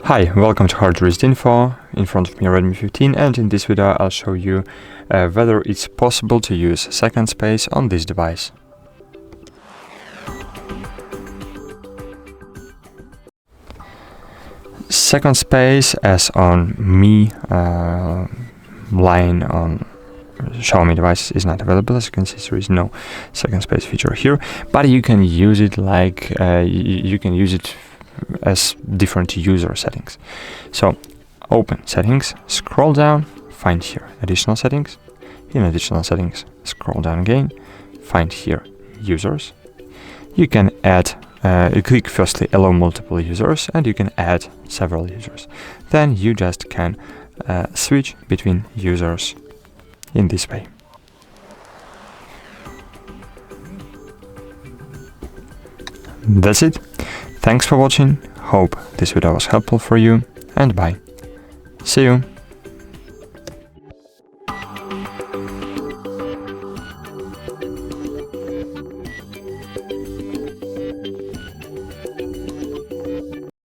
Hi, welcome to HardReset.Info. In front of me Redmi 15, and in this video I'll show you whether it's possible to use second space on this device. Second space, as on Mi line on Xiaomi devices, is not available. As you can see, there is no second space feature here, but you can use it like you can use it as different user settings. So open settings, scroll down, find here additional settings. In additional settings, scroll down again, find here users. You can add click firstly allow multiple users, and you can add several users. Then you just can switch between users in this way. That's it. Thanks for watching. Hope this video was helpful for you, and bye. See you.